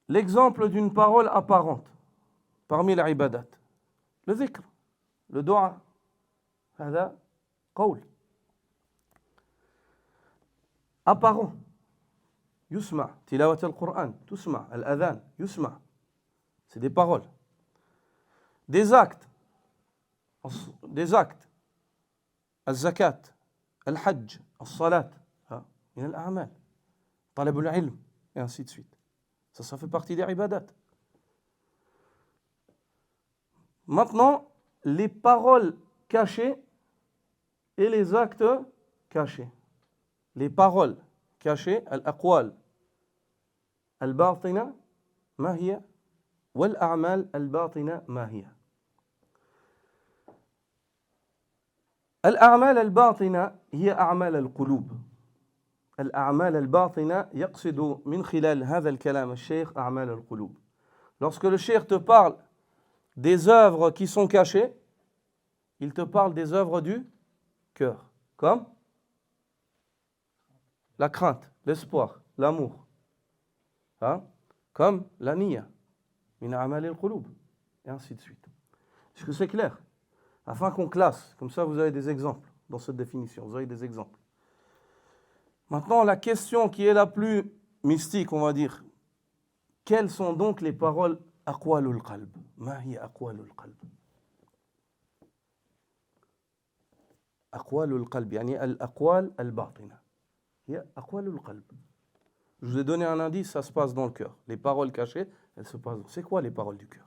l'exemple d'une parole apparente parmi les ibadat. Le dhikr, le dua. هذا قول apparent. يسمع تلاوة القرآن تسمع الأذان يسمع. C'est des paroles. Des actes. الزكاة الحج الصلاة من الأعمال طلب العلم et ainsi de suite. Ça fait partie des ibadat. Maintenant, les paroles cachées et les actes cachés. Les paroles cachées, al-aqwal al-batina ma hiya wal-a'mal al-batina ma hiya. الأعمال الباطنة هي أعمال القلوب. الأعمال الباطنة يقصد من خلال هذا الكلام الشيخ أعمال القلوب. Lorsque le cheikh te parle des œuvres qui sont cachées, il te parle des œuvres du cœur, comme la crainte, l'espoir, l'amour, hein? Comme la niya, min a'mal al-qulub, et ainsi de suite. Est-ce que c'est clair? Afin qu'on classe, comme ça vous avez des exemples dans cette définition, vous avez des exemples. Maintenant, la question qui est la plus mystique, on va dire, quelles sont donc les paroles aqwalul qalb? Ma hiya aqwalul qalb? Aqwalul qalb, yani al-aqwal al-batina. Hiya aqwalul qalb. Je vous ai donné un indice, ça se passe dans le cœur. Les paroles cachées, elles se passent. C'est quoi les paroles du cœur?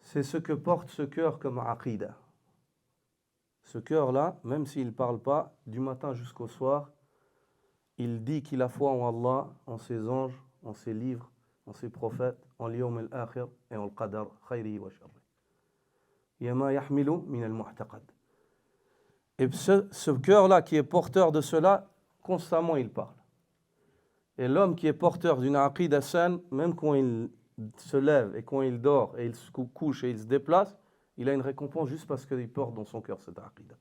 C'est ce que porte ce cœur comme aqida. Ce cœur-là, même s'il ne parle pas, du matin jusqu'au soir, il dit qu'il a foi en Allah, en ses anges, en ses livres, en ses prophètes, en l'yawm al-akhir et en al-qadar, khayri wa sharri. Yama yahmilu min al-mu'taqad. Et ce cœur-là qui est porteur de cela, constamment il parle. Et l'homme qui est porteur d'une aqida saine, même quand il se lève et quand il dort et il se couche et il se déplace, il a une récompense juste parce qu'il porte dans son cœur cette aqida.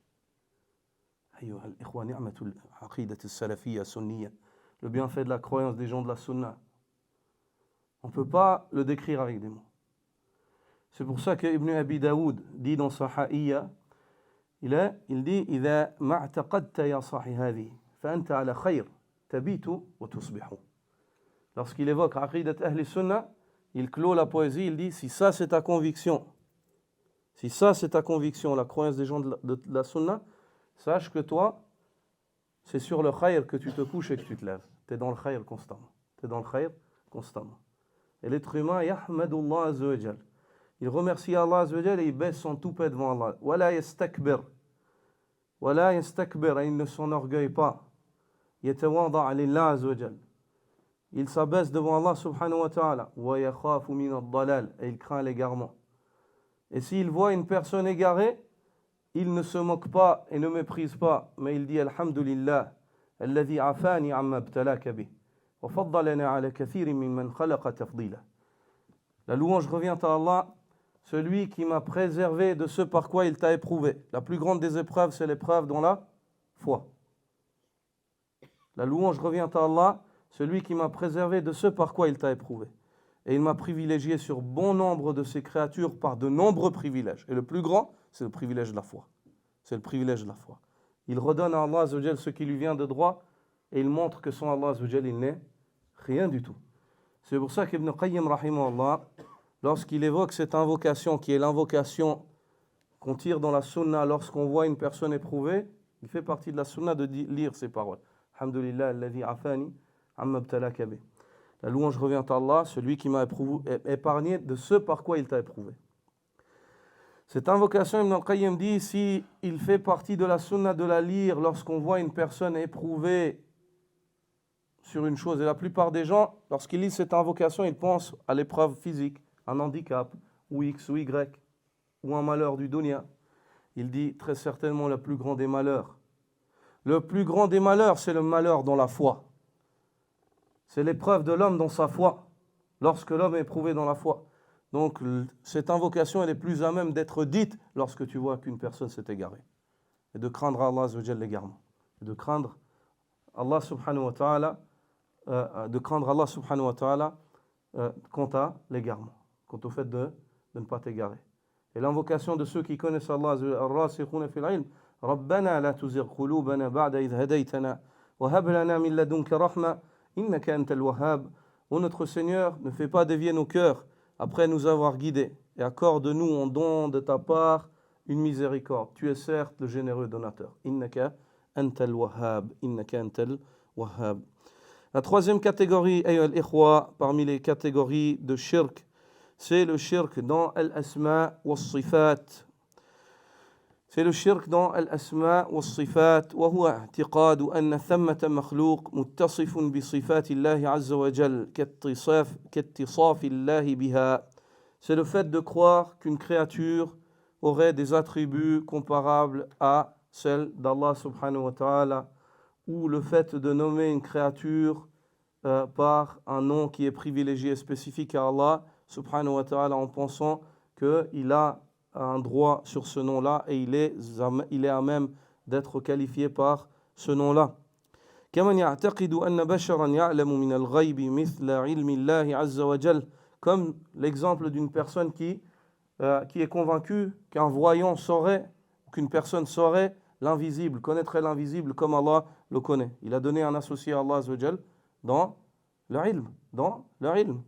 Le bienfait de la croyance des gens de la sunna. On ne peut pas le décrire avec des mots. C'est pour ça que Ibn Abi Daoud dit dans sa Ha'iyya, il dit إذا ما اعتقدت يا صاحي هذه فأنت على خير تبيت وتصبح. Lorsqu'il évoque Aqidat Ahli Sunna, il clôt la poésie, il dit si ça c'est ta conviction, la croyance des gens de la Sunna, sache que toi, c'est sur le khayr que tu te couches et que tu te lèves. Tu es dans le khayr constamment. Et l'être humain, yahmadullah azza wa jal. Il remercie Allah azza wa jal et il baisse son toupet devant Allah. Wala yastakbir, et il ne s'enorgueille pas. Yatawada lillah azza wa jal. Il s'abaisse devant Allah subhanahu wa ta'ala. Wa yakhafu min ad-dalal, et il craint l'égarement. Et s'il voit une personne égarée, il ne se moque pas et ne méprise pas, mais il dit Alhamdulillah, alladhi afani amma ibtalaka bih, wa faddalana ala kathirin mimman khalaqa tafdila. La louange revient à Allah, celui qui m'a préservé de ce par quoi il t'a éprouvé. La plus grande des épreuves, c'est l'épreuve dans la foi. La louange revient à Allah, celui qui m'a préservé de ce par quoi il t'a éprouvé. Et il m'a privilégié sur bon nombre de ses créatures par de nombreux privilèges. Et le plus grand, c'est le privilège de la foi. Il redonne à Allah Azza wa Jal ce qui lui vient de droit et il montre que sans Allah Azza wa Jal, il n'est rien du tout. C'est pour ça qu'Ibn Qayyim, rahimahullah, lorsqu'il évoque cette invocation, qui est l'invocation qu'on tire dans la sunna lorsqu'on voit une personne éprouvée, il fait partie de la sunna de lire ces paroles. Alhamdulillah, alladhi afani amma ibtalaka bih. La louange revient à Allah, celui qui m'a épargné de ce par quoi il t'a éprouvé. Cette invocation, Ibn al-Qayyim dit, si il fait partie de la sunna de la lire lorsqu'on voit une personne éprouvée sur une chose, et la plupart des gens, lorsqu'ils lisent cette invocation, ils pensent à l'épreuve physique, un handicap, ou X ou Y, ou un malheur du dunya. Il dit très certainement le plus grand des malheurs. Le plus grand des malheurs, c'est le malheur dans la foi. C'est l'épreuve de l'homme dans sa foi, lorsque l'homme est éprouvé dans la foi. Donc, cette invocation, elle est plus à même d'être dite lorsque tu vois qu'une personne s'est égarée. Et de craindre Allah Azza wa Jal l'égarement. Et de craindre Allah subhanahu wa ta'ala, quant à l'égarement, quant au fait de ne pas t'égarer. Et l'invocation de ceux qui connaissent Allah, ar-rasikhuna fil ilm, Rabbana la tuzigh qulubana ba'da idh hadaytana wa hab lana min ladunka rahma innaka antal wahhab. Ô notre Seigneur, ne fais pas dévier nos cœurs après nous avoir guidés, et accorde-nous en don de ta part une miséricorde. Tu es certes le généreux donateur. Innaka antal wahhab, innaka antal wahhab. La troisième catégorie, ayyuhal ikhwa, parmi les catégories de shirk, c'est le shirk dans al-asma wa sifat. C'est le shirk dans al-asma wa sifat, wa huwa i'tiqadu anna thammata makhluq muttasifun bi sifati Allah azza wa jal, kattisafi Allah biha. C'est le fait de croire qu'une créature aurait des attributs comparables à celles d'Allah subhanahu wa ta'ala, ou le fait de nommer une créature par un nom qui est privilégié et spécifique à Allah subhanahu wa ta'ala en pensant qu'il a un droit sur ce nom-là et il est à même d'être qualifié par ce nom-là. كمن يعتقد أن بشرا يعلم من الغيب مثل علم الله عز وجل, comme l'exemple d'une personne qui est convaincue qu'un voyant saurait, qu'une personne saurait l'invisible, connaîtrait l'invisible comme Allah le connaît. Il a donné un associé à Allah azza wa jal dans le ilm.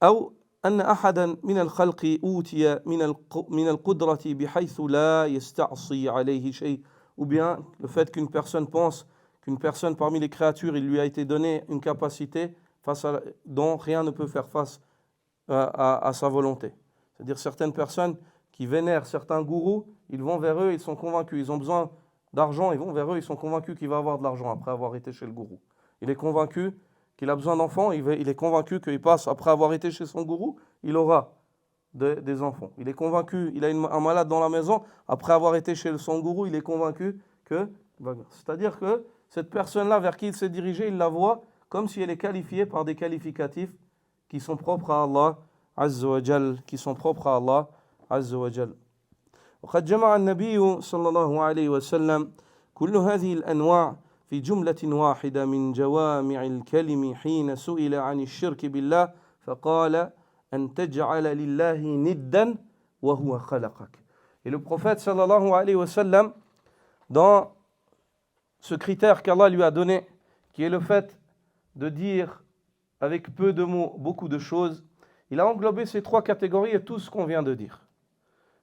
أو أن أحدا من الخلق أوتي من القدرة بحيث لا يستعصي عليه شيء, ou bien le fait qu'une personne pense qu'une personne parmi les créatures, il lui a été donné une capacité dont rien ne peut faire face à sa volonté. C'est-à-dire certaines personnes qui vénèrent certains gourous, ils vont vers eux, ils sont convaincus, ils ont besoin d'argent, ils vont vers eux, ils sont convaincus qu'il va avoir de l'argent après avoir été chez le gourou. Il est convaincu qu'il a besoin d'enfants, il est convaincu qu'il passe, après avoir été chez son gourou, il aura des enfants. Il est convaincu, il a un malade dans la maison, après avoir été chez son gourou, il est convaincu que... C'est-à-dire que cette personne-là vers qui il s'est dirigé, il la voit comme si elle est qualifiée par des qualificatifs qui sont propres à Allah Azza wa Jal, وقد جمع النبي صلى الله عليه وسلم كل هذه الأنواع في جملة واحدة من جوامع الكلم حين سئل عن الشرك بالله فقال أن تجعل لله ندا وهو خلقك. Et le prophète sallallahu alayhi wa sallam, dans ce critère qu'Allah lui a donné, qui est le fait de dire avec peu de mots beaucoup de choses, il a englobé ces trois catégories et tout ce qu'on vient de dire.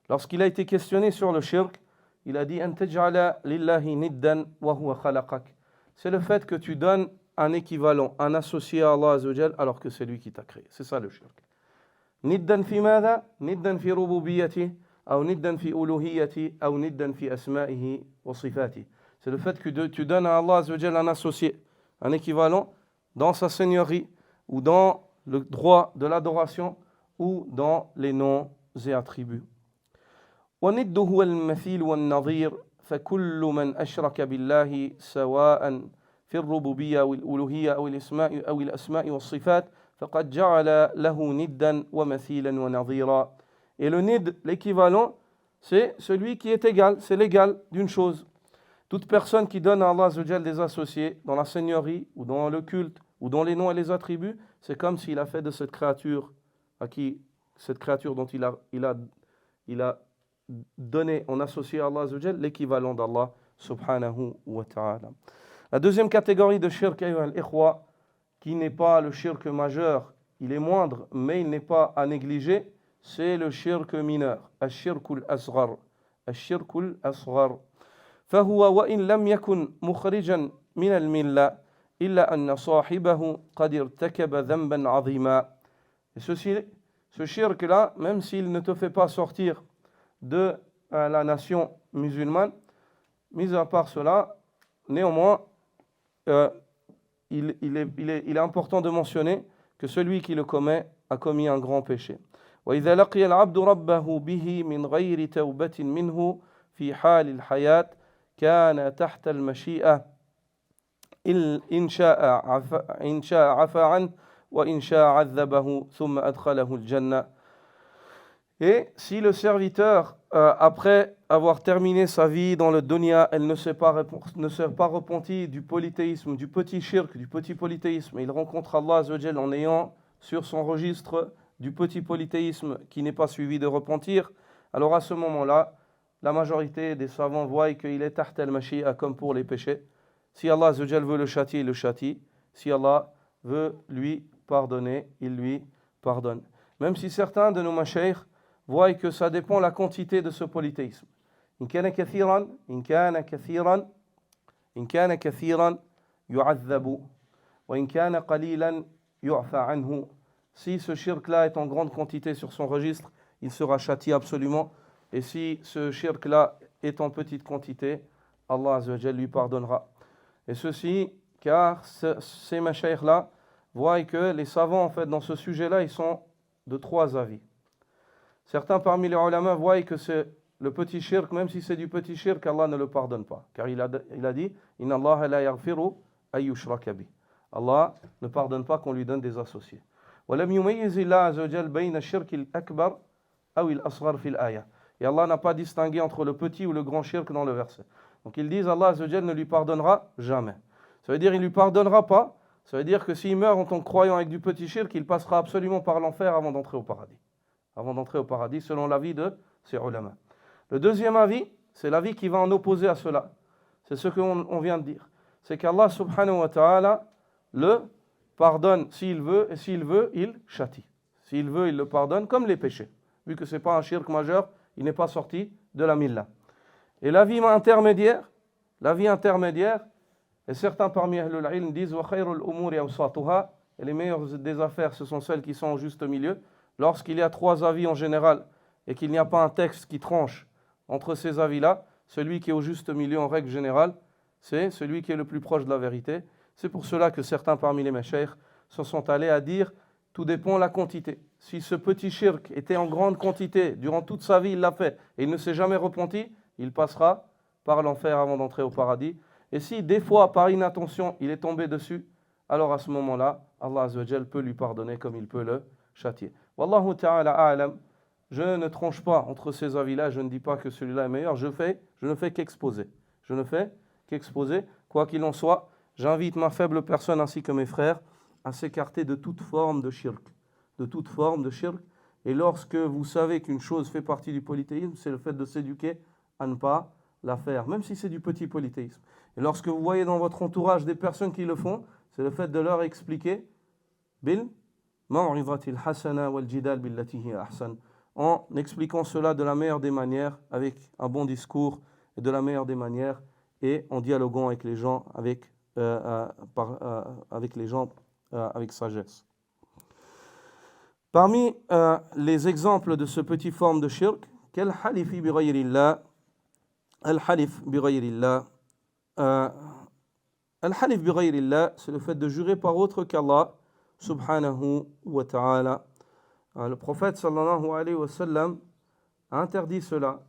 Lorsqu'il a été questionné sur le shirk, il a dit « An taj'ala lillahi niddan wa huwa khalaqak ». C'est le fait que tu donnes un équivalent, un associé à Allah azza wa jal, alors que c'est lui qui t'a créé. C'est ça le shirk. Niddan fi madha? Niddan fi rububiyyati, ou niddan fi uluhiyyati, ou niddan fi asma'ihi wa sifati. C'est le fait que tu donnes à Allah azza wa jal un associé, un équivalent dans sa seigneurie, ou dans le droit de l'adoration, ou dans les noms et attributs. وَنِدُّ هُوَ الْمَثِيلُ وَالنَّظِيرُ فَكُلُّ مَنْ أَشْرَكَ بِاللَّهِ سَوَاءً في الربوبية والألوهية أو الأسماء والصفات فقد جعل له ندا ومثيلا ونظيرا. Et le nid, l'équivalent, c'est celui qui est égal, c'est l'égal d'une chose. Toute personne qui donne à Allah azza wa jal des associés dans la seigneurie ou dans le culte ou dans les noms et les attributs, c'est comme s'il a fait de cette créature dont il a donné en associé à Allah azza wa jal l'équivalent d'Allah subhanahu wa ta'ala. La deuxième catégorie de shirk, al-ikhwa, qui n'est pas le shirk majeur, il est moindre, mais il n'est pas à négliger, c'est le shirk mineur, al-shirkul asghar. Al-shirkul asghar. فهو وإن لم يكن مخرجا من الملة إلا أن صاحبه قد ارتكب ذنبا عظيما. Et ce shirk-là, même s'il ne te fait pas sortir de la nation musulmane, mis à part cela, néanmoins, il est important de mentionner que celui qui le commet a commis un grand péché. وإذا لقي العبد ربه به من غير توبة منه في حال الحياة كان تحت المشيئة إن شاء عفا عنه وإن شاء عذبه ثم أدخله الجنة. Et si le serviteur, après avoir terminé sa vie dans le dunya, elle ne s'est pas repenti du polythéisme, du petit shirk, du petit polythéisme, il rencontre Allah azza wa jal en ayant sur son registre du petit polythéisme qui n'est pas suivi de repentir, alors à ce moment-là, la majorité des savants voient qu'il est taht al-mashi'a comme pour les péchés. Si Allah azza wa jal veut le châtier, il le châtie. Si Allah veut lui pardonner, il lui pardonne. Même si certains de nos mashaykh voient que ça dépend de la quantité de ce polythéisme. إن كان كثيرا يعذب وإن كان قليلا يعفى عنه. Si ce shirk-là est en grande quantité sur son registre, il sera châtié absolument. Et si ce shirk-là est en petite quantité, Allah Azza wa Jal lui pardonnera. Et ceci, car ces mashaykh-là voient que les savants, en fait, dans ce sujet-là, ils sont de trois avis. Certains parmi les ulama voient que c'est le petit shirk, même si c'est du petit shirk, Allah ne le pardonne pas. Car il a dit « Inna Allah la yaghfiru ay yushraka bih » Allah ne pardonne pas qu'on lui donne des associés. وَلَمْ يُمَيِّزِ اللَّهُ عَزَّ وَجَلَّ بَيْنَ الشِّرْكِ الْأَكْبَرِ أَوْ الْأَصْغَرِ فِي الْآيَةِ. Et Allah n'a pas distingué entre le petit ou le grand shirk dans le verset. Donc ils disent Allah Azza wa Jal ne lui pardonnera jamais. Ça veut dire il ne lui pardonnera pas. Ça veut dire que s'il meurt en tant que croyant avec du petit shirk, il passera absolument par l'enfer avant d'entrer au paradis. Avant d'entrer au paradis, selon l'avis de ces ulama. Le deuxième avis, c'est l'avis qui va en opposer à cela. C'est ce qu'on vient de dire. C'est qu'Allah subhanahu wa ta'ala le pardonne s'il veut, et s'il veut, il châtie. S'il veut, il le pardonne, comme les péchés. Vu que ce n'est pas un shirk majeur, il n'est pas sorti de la milla. Et l'avis intermédiaire, et certains parmi Ahlul Ilm disent wa khayrul umuri awsatuha, et les meilleures des affaires, ce sont celles qui sont en juste milieu. Lorsqu'il y a trois avis en général, et qu'il n'y a pas un texte qui tranche entre ces avis-là, celui qui est au juste milieu en règle générale, c'est celui qui est le plus proche de la vérité. C'est pour cela que certains parmi les mashaykh se sont allés à dire tout dépend de la quantité. Si ce petit shirk était en grande quantité, durant toute sa vie il l'a fait, et il ne s'est jamais repenti, il passera par l'enfer avant d'entrer au paradis. Et si des fois, par inattention, il est tombé dessus, alors à ce moment-là, Allah Azza wa Jal peut lui pardonner comme il peut le châtier. Wallahu ta'ala a'lam. Je ne tranche pas entre ces avis-là, je ne dis pas que celui-là est meilleur, je ne fais qu'exposer. Je ne fais qu'exposer. Quoi qu'il en soit, j'invite ma faible personne ainsi que mes frères à s'écarter de toute forme de shirk. De toute forme de shirk. Et lorsque vous savez qu'une chose fait partie du polythéisme, c'est le fait de s'éduquer à ne pas la faire, même si c'est du petit polythéisme. Et lorsque vous voyez dans votre entourage des personnes qui le font, c'est le fait de leur expliquer bil maw'izatil hasana wal jidal billati hiya ahsan, en expliquant cela de la meilleure des manières, avec un bon discours, et de la meilleure des manières, et en dialoguant avec les gens avec avec sagesse. Parmi les exemples de ce petit forme de shirk, quel halifi bi ghayrillah, al-halif bi ghayrillah, al-halif bi ghayrillah, c'est le fait de jurer par autre qu'Allah subhanahu wa ta'ala. Le prophète sallallahu alayhi wa sallam a interdit cela.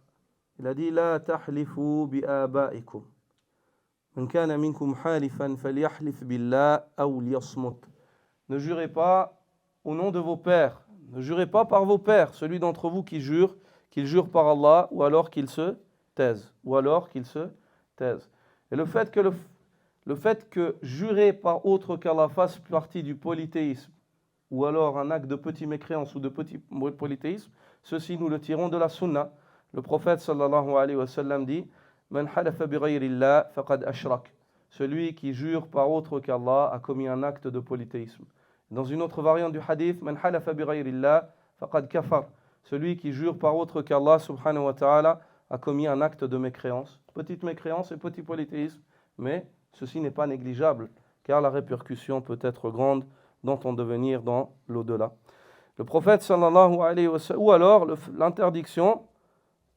Il a dit la tahlifu bi abaikum. Man kana minkum halifan falyahlif billah aw liyasmut. Ne jurez pas au nom de vos pères. Ne jurez pas par vos pères. Celui d'entre vous qui jure, qu'il jure par Allah, ou alors qu'il se taise. Et le fait que jurer par autre qu'Allah fasse partie du polythéisme, ou alors un acte de petite mécréance ou de petit polythéisme, ceci nous le tirons de la sunna. Le prophète sallallahu alayhi wa sallam dit Man halafa bi ghayrillah faqad ashrak. Celui qui jure par autre qu'Allah a commis un acte de polythéisme. Dans une autre variante du hadith, Man halafa bi ghayrillah faqad kafar. Celui qui jure par autre qu'Allah subhanahu wa ta'ala a commis un acte de mécréance. Petite mécréance et petit polythéisme, mais ceci n'est pas négligeable, car la répercussion peut être grande dans ton devenir dans l'au-delà. Le prophète sallallahu alayhi wa sallam, ou alors l'interdiction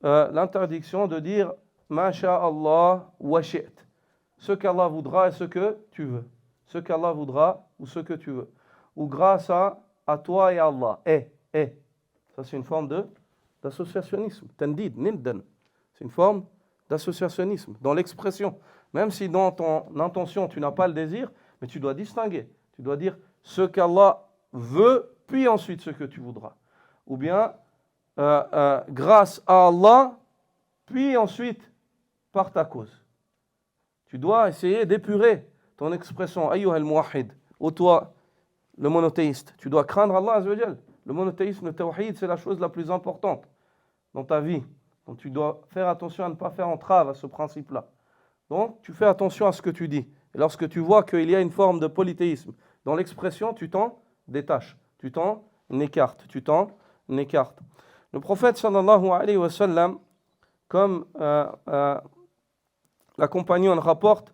de dire Ma sha'Allah wa shi't. Ce qu'Allah voudra et ce que tu veux. Ce qu'Allah voudra ou ce que tu veux. Ou grâce à toi et à Allah. Ça c'est une forme d'associationnisme. Tandid, niddan. C'est une forme d'associationnisme dans l'expression. Même si dans ton intention tu n'as pas le désir, mais tu dois distinguer. Tu dois dire ce qu'Allah veut, puis ensuite ce que tu voudras. Ou bien grâce à Allah, puis ensuite par ta cause. Tu dois essayer d'épurer ton expression. Ayyuha al-muwahhid, ô toi, le monothéiste. Tu dois craindre Allah Azza wa Jal. Le monothéisme, le tawhid, c'est la chose la plus importante dans ta vie. Donc tu dois faire attention à ne pas faire entrave à ce principe-là. Donc tu fais attention à ce que tu dis. Et lorsque tu vois qu'il y a une forme de polythéisme dans l'expression, tu t'en détaches, tu t'en écartes. Le prophète sallallahu alayhi wa sallam, comme la compagnonne rapporte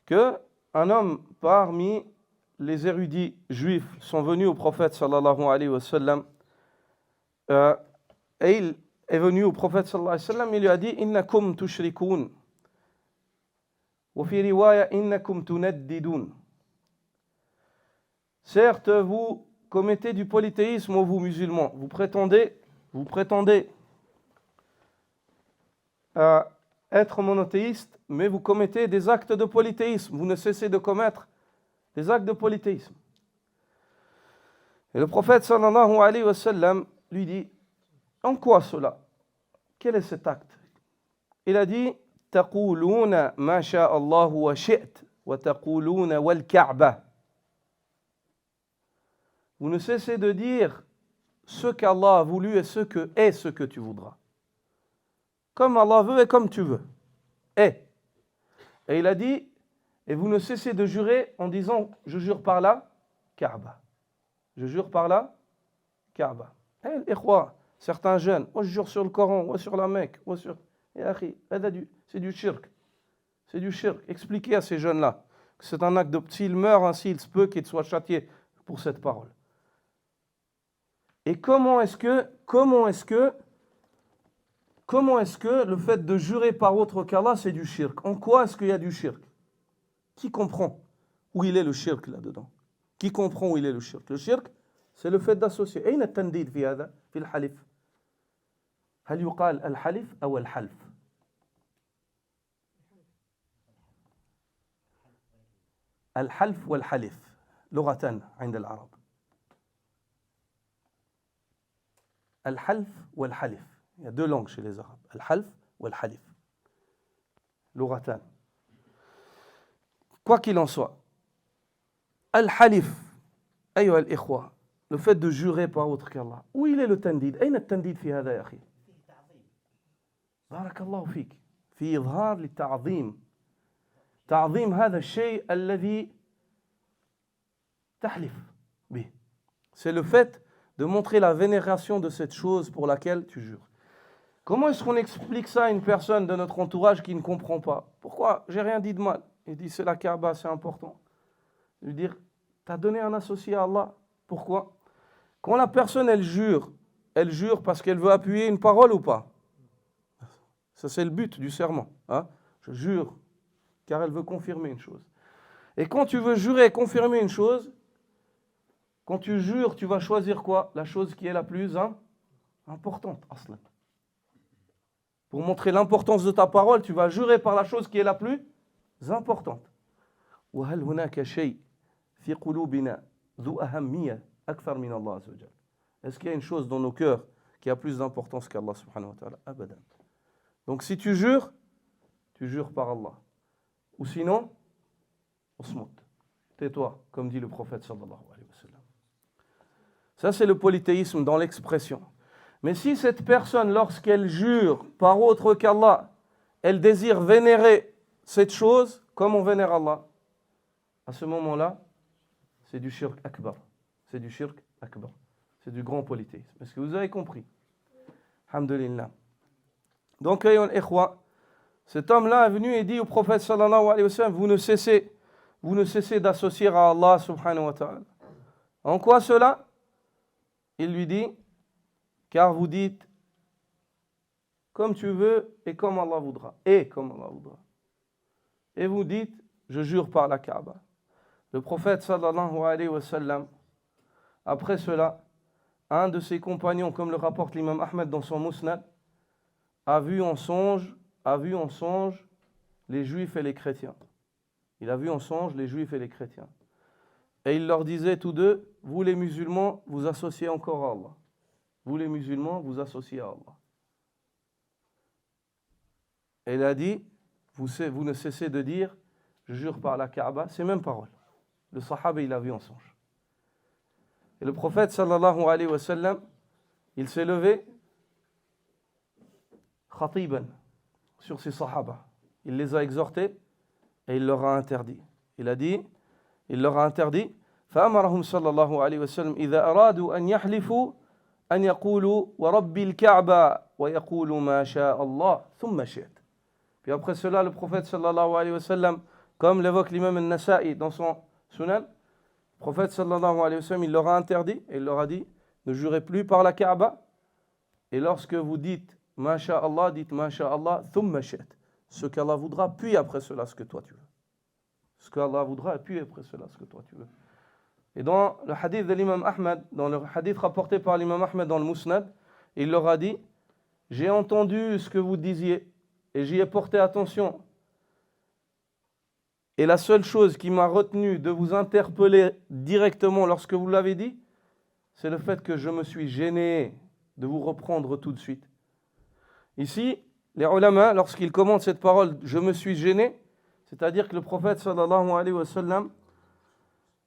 qu'un homme parmi les érudits juifs sont venus au prophète sallallahu alayhi wa sallam Et il est venu au prophète sallallahu alayhi wa sallam, il lui a dit innakum tushrikun wa fi riwaya innakum tunaddidun. Certes, vous commettez du polythéisme, vous musulmans. Vous prétendez être monothéiste, mais vous commettez des actes de polythéisme. Vous ne cessez de commettre des actes de polythéisme. Et le prophète sallallahu alayhi wa sallam lui dit, en quoi cela? Quel est cet acte? Il a dit, taquluna ma sha Allah wa shi't wa taquluna wal Ka'ba. Vous ne cessez de dire ce qu'Allah a voulu et ce que tu voudras. Comme Allah veut et comme tu veux. Et il a dit, et vous ne cessez de jurer en disant, je jure par la Kaaba. Je jure par la Kaaba. Et certains jeunes, je jure sur le Coran, ou sur la Mecque, ou sur... C'est du shirk. C'est du shirk. Expliquez à ces jeunes-là que c'est un acte de... S'ils meurent ainsi, il se peut qu'ils soient châtiés pour cette parole. Et comment est-ce que le fait de jurer par autre qu'Allah, c'est du shirk? En quoi est-ce qu'il y a du shirk? Qui comprend où il est le shirk là-dedans? Qui comprend où il est le shirk? Le shirk, c'est le fait d'associer. أين التنديد في هذا؟ في الحلف. هل يقال الحلف أو الحلف؟ الحلف والحلف لغتان عند العرب. الحلف والحلف. Il y a deux langues chez les Arabes. Al-half ou al-halif. Lugatan. Quoi qu'il en soit. Al-halif. Ayo al-ikhwa. Le fait de jurer par autre qu'Allah. Où il est le tandid? أين التنديد في هذا يا أخي؟ بارك الله فيك. في إظهار للتعظيم. تعظيم هذا الشيء الذي تحلف به. C'est le fait de montrer la vénération de cette chose pour laquelle tu jures. Comment est-ce qu'on explique ça à une personne de notre entourage qui ne comprend pas? Pourquoi? J'ai rien dit de mal. Il dit c'est la Kaaba, c'est important. Lui dire, tu as donné un associé à Allah. Pourquoi? Quand la personne elle jure parce qu'elle veut appuyer une parole ou pas? Ça c'est le but du serment. Hein? Je jure car elle veut confirmer une chose. Et quand tu veux jurer et confirmer une chose, quand tu jures, tu vas choisir quoi? La chose qui est la plus importante. Aslan. Pour montrer l'importance de ta parole, tu vas jurer par la chose qui est la plus importante. وهل هناك شيء في قلوبنا ذو أهمية أكثر من الله عز وجل? Est-ce qu'il y a une chose dans nos cœurs qui a plus d'importance qu'Allah subhanahu wa ta'ala? Abadan. Donc si tu jures par Allah. Ou sinon, osmut. Tais-toi, comme dit le prophète sallallahu alayhi wa sallam. Ça c'est le polythéisme dans l'expression. Mais si cette personne, lorsqu'elle jure par autre qu'Allah, elle désire vénérer cette chose, comme on vénère Allah, à ce moment-là, c'est du shirk akbar. C'est du shirk akbar. C'est du grand polythéisme. Est-ce que vous avez compris? Alhamdulillah. Donc, cet homme-là est venu et dit au prophète sallallahu alayhi wa sallam, vous ne cessez d'associer à Allah subhanahu wa ta'ala. En quoi cela? Il lui dit, car vous dites comme tu veux et comme Allah voudra. Et comme Allah voudra. Et vous dites, je jure par la Kaaba. Le prophète sallallahu alayhi wa sallam, après cela, un de ses compagnons, comme le rapporte l'imam Ahmed dans son Musnad, a vu en songe les Juifs et les chrétiens. Il a vu en songe les Juifs et les chrétiens. Et il leur disait tous deux, vous les musulmans, vous associez encore à Allah. Vous les musulmans, vous associez à Allah. Et il a dit, vous ne cessez de dire, je jure par la Kaaba, ces mêmes paroles. Le sahaba, il a vu en songe. Et le prophète, sallallahu alayhi wa sallam, il s'est levé, khatiban, sur ses sahaba. Il les a exhortés et il leur a interdit. Il leur a interdit, فأمرهم صلى الله عليه وسلم إذا أرادوا أن يحلفوا أن يقولوا ورب الكعبة ويقولوا ما شاء الله ثم شئت. Puis après cela, le prophète sallallahu alayhi wa sallam, comme l'évoque l'imam al-Nasa'i dans son Sunan, le prophète sallallahu alayhi wa sallam, il leur a interdit et il leur a dit, ne jurez plus par la Kaaba Et lorsque vous dites Masha'Allah, dites Masha'Allah, thumma shi't. Ce qu'Allah voudra, puis après cela, ce que toi tu veux. Ce qu'Allah voudra, et puis après cela, ce que toi tu veux. Et dans le hadith de l'imam Ahmed, dans le hadith rapporté par l'imam Ahmed dans le Musnad, il leur a dit, j'ai entendu ce que vous disiez, et j'y ai porté attention. Et la seule chose qui m'a retenu de vous interpeller directement lorsque vous l'avez dit, c'est le fait que je me suis gêné de vous reprendre tout de suite. Ici, les ulama, lorsqu'ils commentent cette parole, je me suis gêné, c'est-à-dire que le prophète sallallahu alayhi wa sallam,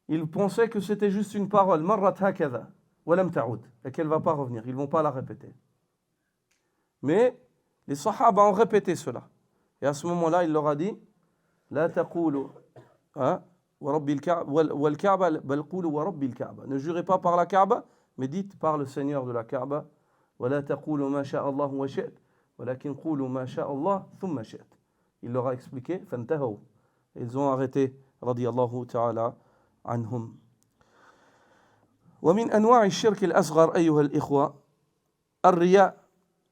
il pensait que c'était juste une parole, marrat hakadha, wa lam ta'ud, et qu'elle ne va pas revenir, ils ne vont pas la répéter. Mais les sahaba ont répété cela. Et à ce moment-là, il leur a dit, la taqulu, wal Kaaba, bal qulu wa rabbil Kaaba. Ne jurez pas par la Kaaba, mais dites par le Seigneur de la Kaaba, wa la taqulu ma sha'a Allah wa shi'at, walakin qulu ma sha'a Allah thumma shi'at. Il leur a expliqué, fantahaw. Ils ont arrêté, radiyallahu ta'ala anhum. ومن أنواع الشرك الأصغر أيها الإخوة الرياء.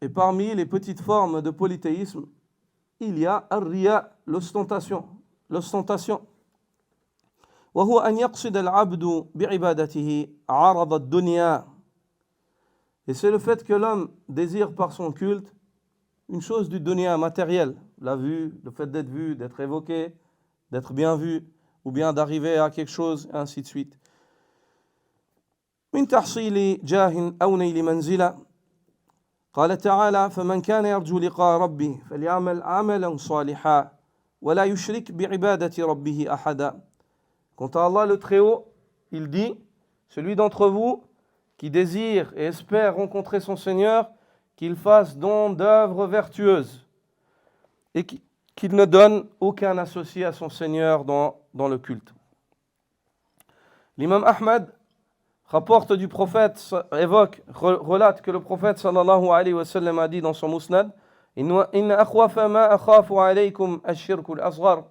Et parmi les petites formes de polythéisme, il y a الرياء, l'ostentation. L'ostentation. وهو أن يقصد العبد بعبادته عرض الدنيا. Et c'est le fait que l'homme désire par son culte une chose du dunya matériel, la vue, le fait d'être vu, d'être évoqué, d'être bien vu, ou bien d'arriver à quelque chose, et ainsi de suite. من تحصيل جاه أو نيل منزلة قال تعالى فمن كان يرجو لقاء ربه فليعمل عملا صالحا ولا يشرك بعبادة ربه أحدا. Quant à Allah le Très-Haut, il dit, celui d'entre vous qui désire et espère rencontrer son Seigneur, qu'il fasse don d'œuvres vertueuses et qu'il ne donne aucun associé à son Seigneur dans le culte. L'imam Ahmed rapporte du prophète, relate que le prophète sallallahu alayhi wa sallam a dit dans son musnad, Inna akhwafa ma akhafu alaykum ash-shirku al-asghar.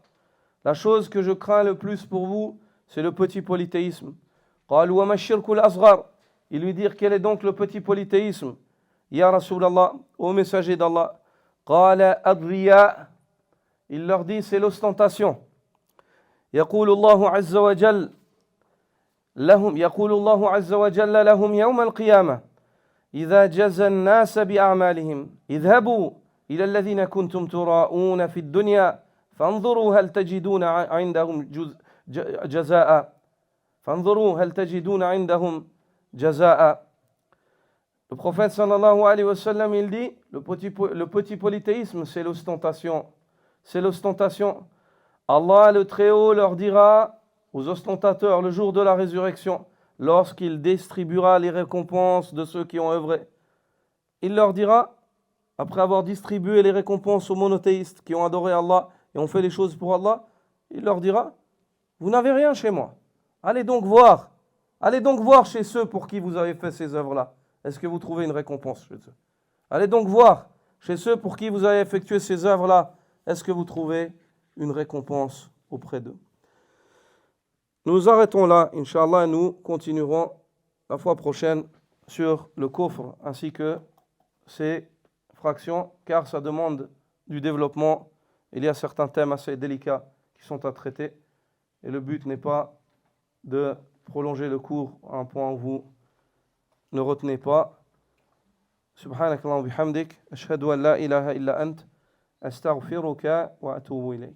La chose que je crains le plus pour vous, c'est le petit polythéisme. Qalu wa ma ash-shirku al-asghar. Ils lui dirent, quel est donc le petit polythéisme? Ya Rasulallah, ô messager d'Allah. Qala ad-riya. Il leur dit, c'est l'ostentation. Yaqulu Allahu azza wa jal. يقول الله عز وجل لهم يوم القيامة إذا جزى الناس بأعمالهم اذهبوا إلى الذين كنتم تراءون في الدنيا فانظروا هل تجدون عندهم جزاء فانظروا هل تجدون عندهم جزاء. Le prophète sallallahu alayhi wa sallam, il dit, le petit polythéisme, c'est l'ostentation. C'est l'ostentation. Allah le Très-Haut leur dira aux ostentateurs le jour de la résurrection, lorsqu'il distribuera les récompenses de ceux qui ont œuvré. Il leur dira, après avoir distribué les récompenses aux monothéistes qui ont adoré Allah et ont fait les choses pour Allah, il leur dira, vous n'avez rien chez moi. Allez donc voir chez ceux pour qui vous avez fait ces œuvres-là. Est-ce que vous trouvez une récompense chez eux? Allez donc voir chez ceux pour qui vous avez effectué ces œuvres-là. Est-ce que vous trouvez une récompense auprès d'eux? Nous arrêtons là, Inch'Allah, et nous continuerons la fois prochaine sur le kufr ainsi que ses fractions, car ça demande du développement. Il y a certains thèmes assez délicats qui sont à traiter, et le but n'est pas de prolonger le cours à un point où vous ne retenez pas. Subhanakallahumma bihamdik, ashhadu an la ilaha illa ant, astaghfiruka wa atubu ilayk.